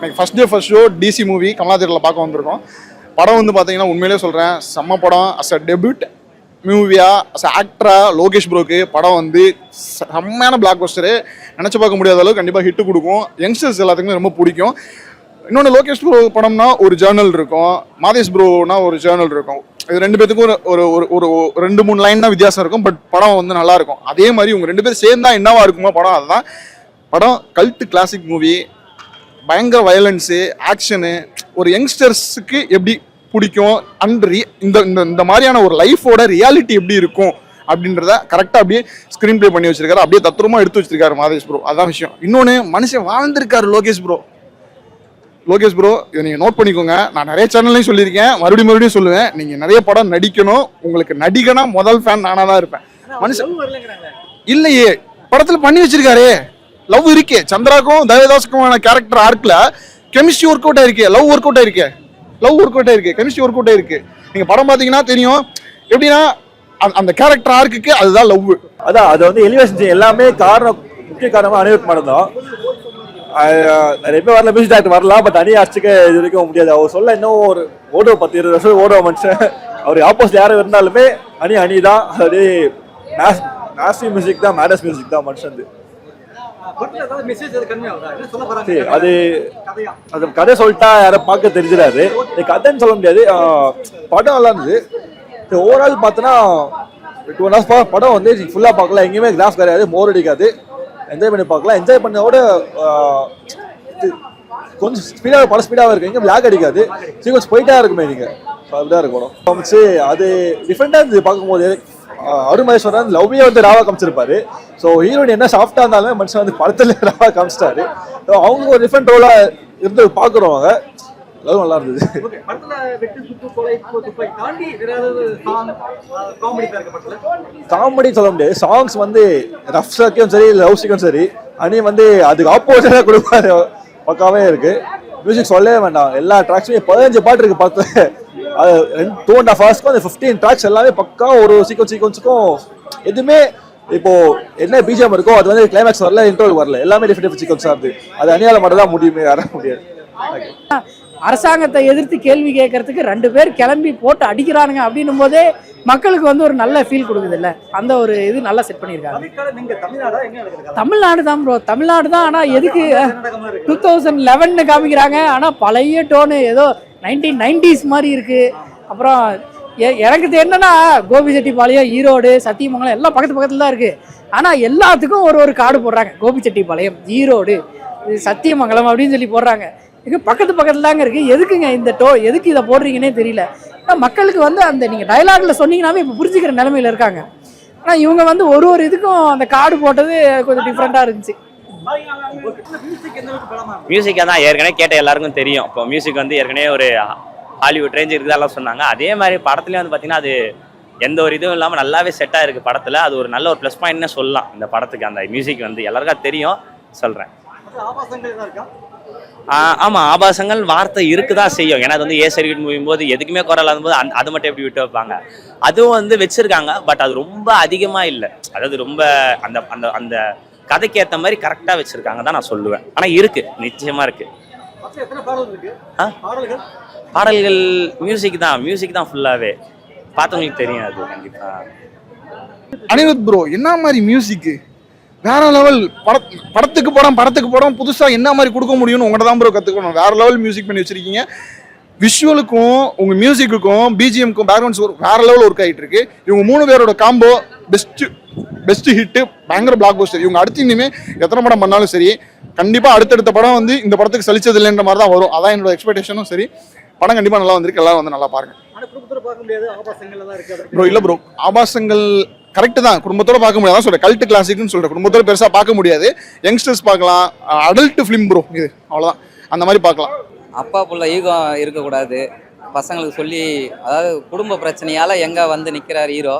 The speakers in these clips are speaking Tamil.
எனக்கு first day first show DC movie Kamala தியேட்டரில் பார்க்க வந்திருக்கோம். படம் வந்து பார்த்தீங்கன்னா உண்மையிலே சொல்கிறேன், செம்ம படம். அஸ் அ டெபியூட் மூவியா, அஸ் அ ஆக்டரா லோகேஷ் ப்ரோக்கு படம் வந்து செம்மையான பிளாக் பஸ்டரு. நினச்சி பார்க்க முடியாத அளவுக்கு கண்டிப்பாக ஹிட்டு கொடுக்கும். யங்ஸ்டர்ஸ் எல்லாத்துக்குமே ரொம்ப பிடிக்கும். இன்னொன்று, லோகேஷ் ப்ரோ படம்னா ஒரு ஜேர்னல் இருக்கும், மாதேஷ் ப்ரோனா ஒரு ஜேர்னல் இருக்கும். இது ரெண்டு பேத்துக்கும் ஒரு ஒரு ஒரு 2-3 லைன் தான் வித்தியாசம் இருக்கும். பட் படம் வந்து நல்லா இருக்கும். அதே மாதிரி இவங்க ரெண்டு பேரும் சேர்ந்தா என்னவா இருக்குமோ படம். அதுதான் படம். Cult classic movie. பயங்கர வயலன்ஸு, ஆக்ஷனு, ஒரு யங்ஸ்டர்ஸுக்கு எப்படி பிடிக்கும் அண்ட் இந்த இந்த மாதிரியான ஒரு லைஃபோட ரியாலிட்டி எப்படி இருக்கும் அப்படின்றத கரெக்டாக அப்படியே ஸ்க்ரீன் ப்ளே பண்ணி வச்சிருக்காரு. அப்படியே தத்ரூபமாக எடுத்து வச்சிருக்காரு மாதேஷ் ப்ரோ. அதான் விஷயம். இன்னொன்று, மனுஷன் வாழ்ந்திருக்காரு லோகேஷ் ப்ரோ. லோகேஷ் ப்ரோ, இதை நீங்கள் நோட் பண்ணிக்கோங்க. நான் நிறைய சேனல்லையும் சொல்லியிருக்கேன், மறுபடியும் சொல்லுவேன். நீங்கள் நிறைய படம் நடிக்கணும். உங்களுக்கு நடிகனா முதல் ஃபேன் நானாக தான் இருப்பேன். மனுஷன் இல்லையே, படத்தில் பண்ணி வச்சிருக்காரு. லவ் இருக்கே, சந்திராக்கும் தேவதாஸுக்குமான கேரக்டர் ஆர்க்ல கெமிஸ்ட்ரி ஒர்க் அவுட் ஆயிருக்கு, லவ் ஒர்க் அவுட் ஆயிருக்கு, கெமிஸ்ட்ரி ஒர்க் அவுட் ஆயிருக்கு. நீங்க படம் பாத்தீங்கன்னா தெரியும். எப்படின்னா அந்த கேரக்டர் ஆர்க்குக்கு அதுதான் லவ். அதான் அது வந்து எலிவேஷன் எல்லாமே காரணம், முக்கிய காரணமா அனிருத் மேடம் தான். நிறைய பேர் வரல, மியூசிக் டைரக்டர் வரலாம், பட் அணி அடிச்சுக்க இது வரைக்கும் முடியாது. அவர் சொல்ல இன்னும் ஒரு 10-20 வருஷம் ஓடுவ மனுஷன். அவர் ஆப்போசிட் யாரும் இருந்தாலுமே அணி தான். அது நாசி மியூசிக் தான், மேடஸ் மியூசிக் தான் மனுஷன். அது கதை சொல்லிட்டா யாரும் பார்க்க தெரிஞ்சிடாது. கதைன்னு சொல்ல முடியாது. படம் நல்லா இருந்தது. ஓவரால் பார்த்தோன்னா 2.5 hours படம் வந்து ஃபுல்லாக பார்க்கலாம். எங்கேயுமே கிராஃப் கிடையாது, போர் அடிக்காது, என்ஜாய் பண்ணி பார்க்கலாம். என்ஜாய் பண்ணோட கொஞ்சம் ஸ்பீடாக படம் ஸ்பீடாக இருக்குது, எங்கேயும் லேக் அடிக்காது, சீக்கிரம் போயிட்டா இருக்குமே நீங்கள். அப்படிதான் இருக்கும் படம். அது டிஃப்ரெண்டாக இருந்தது பார்க்கும்போது. அருமேஸ்வரன் லவ்வே வந்து ராவா காமிச்சிருப்பாரு. ஸோ ஹீரோயின் என்ன சாஃப்டா இருந்தாலும் மனுஷன் வந்து படத்துல ராவா காமிச்சிட்டாரு. அவங்க ஒரு டிஃப்ரெண்ட் ரோலா இருந்து பாக்குறவங்க. அதுவும் நல்லா இருந்தது. காமெடி சொல்ல முடியாது. சாங்ஸ் வந்து ரஃப் சர்க்கும் சரி, லவ் சீக்கும் சரி, அணி வந்து அதுக்கு ஆப்போசிட்டா கொடுப்பாரு. பக்காவே இருக்கு. மியூசிக் சொல்லவே வேண்டாம். எல்லா ட்ராக்ஸுமே 15 பாட்டு இருக்கு படத்துல. அது 2.5 hours அந்த 15 ட்ராக்ஸ் எல்லாமே பக்கா. ஒரு சீக்வன்ஸுக்கும் எதுவுமே இப்போ என்ன பிஜிஎம் இருக்கோ அது வந்து கிளைமேக்ஸ் வரல, இன்ட்ரோல் வரல, எல்லாமே டிஃபரெண்ட் சீக்வன்ஸா இருக்கு. அது அணியால மட்டும் தான் முடியுமே, யார முடியாது. அரசாங்கத்தை எதிர்த்து கேள்வி கேட்கறதுக்கு 2 பேர் கிளம்பி போட்டு அடிக்கிறானுங்க அப்படின்னும் போதே மக்களுக்கு வந்து ஒரு நல்ல ஃபீல் கொடுக்குது இல்லை? அந்த ஒரு இது நல்லா செட் பண்ணியிருக்காங்க. தமிழ்நாடு தான் ப்ரோ, தமிழ்நாடு தான். ஆனால் எதுக்கு 2011 காமிக்கிறாங்க? ஆனால் பழைய டோனு ஏதோ 1990s மாதிரி இருக்கு. அப்புறம் எனக்கு என்னன்னா, கோபிச்செட்டிப்பாளையம், ஈரோடு, சத்தியமங்கலம் எல்லாம் பக்கத்துல தான் இருக்கு. ஆனால் எல்லாத்துக்கும் ஒரு கார்டு போடுறாங்க. கோபிச்செட்டிப்பாளையம், ஈரோடு, சத்தியமங்கலம் அப்படின்னு சொல்லி போடுறாங்க. இது பக்கத்துல தாங்க இருக்கு. எதுக்குங்க இந்த எதுக்கு இதை போடுறீங்கன்னே தெரியல. மக்களுக்கு வந்து அந்த நீங்க டயலாக்ல சொன்னீங்கன்னாவே இப்போ புரிஞ்சுக்கிற நிலைமையில இருக்காங்க. ஆனால் இவங்க வந்து ஒரு இதுக்கும் அந்த கார்டு போட்டது கொஞ்சம் டிஃப்ரெண்டா இருந்துச்சு. மியூசிக்காக தான் ஏற்கனவே கேட்ட எல்லாருக்கும் தெரியும். இப்போ மியூசிக் வந்து ஏற்கனவே ஒரு ஹாலிவுட் ரேஞ்ச் இருக்குதெல்லாம் சொன்னாங்க. அதே மாதிரி படத்துலேயும் வந்து பார்த்தீங்கன்னா அது எந்த ஒரு இதுவும் இல்லாமல் நல்லாவே செட்டாக இருக்குது படத்தில். அது ஒரு நல்ல ஒரு ப்ளஸ் பாயிண்ட்னு சொல்லலாம் இந்த படத்துக்கு. அந்த மியூசிக் வந்து எல்லாருக்கும் தெரியும் சொல்கிறேன். ஆமாம், ஆபாசங்கள் வார்த்தை இருக்குதான் செய்யும். ஏன்னா அது வந்து சர்டிஃபிகேட் மூவிங் போது எதுக்குமே குரல் போது அது மட்டும் எப்படி விட்டு வைப்பாங்க. அதுவும் வந்து வச்சுருக்காங்க. பட் அது ரொம்ப அதிகமாக இல்லை. அதாவது ரொம்ப அந்த அந்த அந்த கதைக்கு ஏற்ற மாதிரி கரெக்டாக வச்சுருக்காங்க தான் நான் சொல்லுவேன். ஆனால் இருக்குது, நிச்சயமாக இருக்குது. பாடல்கள் மியூசிக் தான் ஃபுல்லாகவே. பார்த்தவங்களுக்கு தெரியும் அது கண்டிப்பாக. அனிருத் ப்ரோ என்ன மாதிரி மியூசிக்கு வேற லெவல். படத்துக்கு படம் புதுசாக என்ன மாதிரி கொடுக்க முடியும்னு உங்கள்கிட்ட தான் ப்ரோ கற்றுக்கணும். வேற லெவல் மியூசிக் பண்ணி வச்சிருக்கீங்க. விஷுவலுக்கும் உங்க மியூசிக்குக்கும் பிஜிஎம்க்கும் பேக்ரவுண்ட்ஸ் வேற லெவல் ஒர்க் ஆகிட்டு இருக்கு. இவங்க 3 பேரோட காம்போ பெஸ்ட் ஹிட்டு, பயங்கர பிளாக் பஸ்டர். இவங்க அடுத்து இனிமே எத்தனை படம் பண்ணாலும் சரி, கண்டிப்பா அடுத்தடுத்த படம் வந்து இந்த படத்துக்கு சலிச்சது இல்லைன்ற மாதிரி தான் வரும். அதான் என்னோட எக்ஸ்பெக்டேஷனும் சரி. படம் கண்டிப்பா நல்லா வந்திருக்கு. எல்லாரும் வந்து நல்லா பாருங்க ப்ரோ. இல்ல ப்ரோ, ஆபாசங்கள் கரெக்ட் தான், குடும்பத்தோட பார்க்க முடியாது. சொல்றேன் கல்ட் கிளாசிக்னு சொல்றேன். குடும்பத்தோட பெருசா பார்க்க முடியாது. யங்ஸ்டர்ஸ் பார்க்கலாம். அடல்ட் ஃபிலிம் ப்ரோ இது, அவ்வளவுதான். அந்த மாதிரி பார்க்கலாம். அப்பா புள்ள ஈகம் இருக்கக்கூடாது பசங்களுக்கு சொல்லி. அதாவது குடும்ப பிரச்சனையால் எங்கே வந்து நிற்கிறார் ஹீரோ.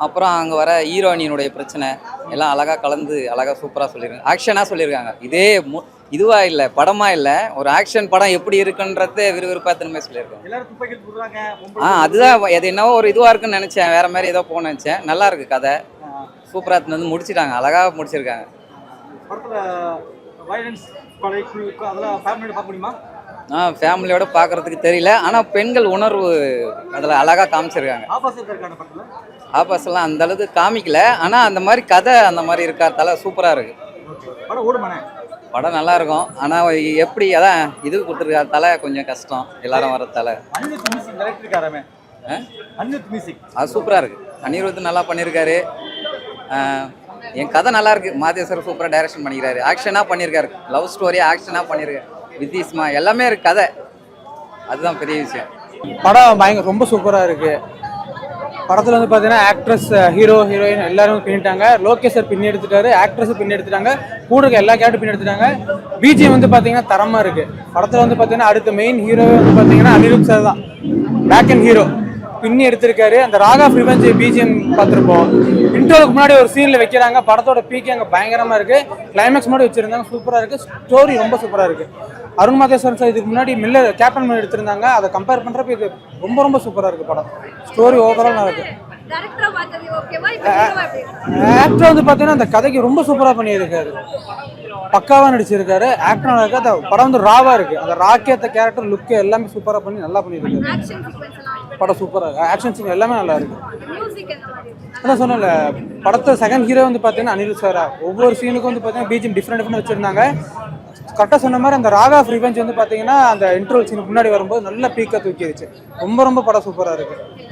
அப்புறம் அங்கே வர ஹீரோயினுடைய பிரச்சனை எல்லாம் அழகாக கலந்து அழகாக சூப்பராக சொல்லியிருக்காங்க. ஆக்ஷனாக சொல்லியிருக்காங்க. இதே இதுவாக இல்லை, படமாக இல்லை, ஒரு ஆக்ஷன் படம் எப்படி இருக்குன்றத விறுவிறுப்பாக சொல்லியிருக்காங்க. அதுதான் எது என்னவோ ஒரு இதுவாக இருக்குன்னு நினச்சேன். வேறு மாதிரி ஏதோ போகணும்னு நினச்சேன். நல்லா இருக்குது கதை, சூப்பராக வந்து முடிச்சிட்டாங்க, அழகாக முடிச்சிருக்காங்க. அதெல்லாம் ஃபேமிலியோட பார்க்க முடியுமா? ஃபேமிலியோட பார்க்கறதுக்கு தெரியல, ஆனால் பெண்கள் உணர்வு அதில் அழகாக காமிச்சிருக்காங்க. ஆபாசம் இருக்கான படத்துல ஆபாசெல்லாம் அந்த அளவுக்கு காமிக்கல, ஆனால் அந்த மாதிரி கதை அந்த மாதிரி இருக்காதால சூப்பராக இருக்கு. படம் ஓடுமானே? படம் நல்லா இருக்கும், ஆனால் எப்படி அதான் இது கொடுத்துருக்காதால கொஞ்சம் கஷ்டம் எல்லாரும் வரதால. அனிருத் மியூசிக் டைரக்டர் இருக்காராமே, அனிருத் மியூசிக் அது சூப்பராக இருக்கு. அனிருத் நல்லா பண்ணியிருக்காரு. என் கதை நல்லா இருக்கு. மாதேஸ்வர் சூப்பராக டைரக்ஷன் பண்ணிக்கிறாரு. ஆக்ஷனாக பண்ணியிருக்காரு, லவ் ஸ்டோரி ஆக்ஷனாக பண்ணியிருக்காரு. வித்திஸ்மா எல்லாமே இருக்கு கதை, அதுதான் பெரிய விஷயம். படம் பயங்கர ரொம்ப சூப்பராக இருக்கு. படத்தில் வந்து பார்த்தீங்கன்னா ஆக்ட்ரஸ், ஹீரோ, ஹீரோயின் எல்லாரும் பின்னிட்டாங்க. லோகேஷ் சார் பின்னி எடுத்துட்டாரு, ஆக்ட்ரஸ் பின்னி எடுத்துட்டாங்க, கூட இருக்க எல்லா கேரக்டரும் பின்னி எடுத்துட்டாங்க. பிஜிஎம் வந்து பார்த்தீங்கன்னா தரமாக இருக்கு. படத்தில் வந்து பார்த்தீங்கன்னா அடுத்த மெயின் ஹீரோ வந்து பார்த்தீங்கன்னா அனிருத் சார் தான், பேக் அண்ட் ஹீரோ பின்னி எடுத்திருக்காரு. அந்த ராகா ஆஃப் ரிவெஞ்ச் பிஜிஎம் பார்த்துருப்போம். இன்ட்ரோலுக்கு முன்னாடி ஒரு சீனில் வைக்கிறாங்க, படத்தோட பீக்கே அங்கே பயங்கரமாக இருக்கு. கிளைமேக்ஸ் முன்னாடி வச்சிருந்தாங்க, சூப்பராக இருக்கு. ஸ்டோரி ரொம்ப சூப்பராக இருக்கு. அருண் மாதேஸ்வரன் சார் இதுக்கு முன்னாடி மில்லர் கேப்டன் பண்ணி எடுத்திருந்தாங்க, அதை கம்பேர் பண்ணுறப்ப இது ரொம்ப ரொம்ப சூப்பராக இருக்கு படம். ஸ்டோரி ஓவரால் நல்லா இருக்கு. ஆக்டர் வந்து பார்த்தீங்கன்னா அந்த கதைக்கு ரொம்ப சூப்பராக பண்ணியிருக்காரு, பக்காவாக நடிச்சிருக்காரு. ஆக்டர் நல்லா இருக்கு. அந்த படம் வந்து ராவா இருக்கு, அந்த ராக்கேத்த கேரக்டர் லுக்கு எல்லாமே சூப்பராக பண்ணி நல்லா பண்ணியிருக்காரு. படம் சூப்பராக இருக்கு. ஆக்ஷன் சீன் எல்லாமே நல்லா இருக்கு. அதான் சொன்னல, படத்தை செகண்ட் ஹீரோ வந்து பார்த்தீங்கன்னா அனிருத் சாரா. ஒவ்வொரு சீனுக்கும் வந்து பார்த்தீங்கன்னா பிஜிஎம் டிஃப்ரெண்ட் வச்சிருந்தாங்க. கரெக்டாக சொன்ன மாதிரி அந்த ராகா ஆஃப் ரிவெஞ்ச் வந்து பார்த்தீங்கன்னா அந்த இன்ட்ரோல் சீனுக்கு முன்னாடி வரும்போது நல்ல பீக்காக தூக்கிடுச்சு. ரொம்ப ரொம்ப படம் சூப்பராக இருக்கு.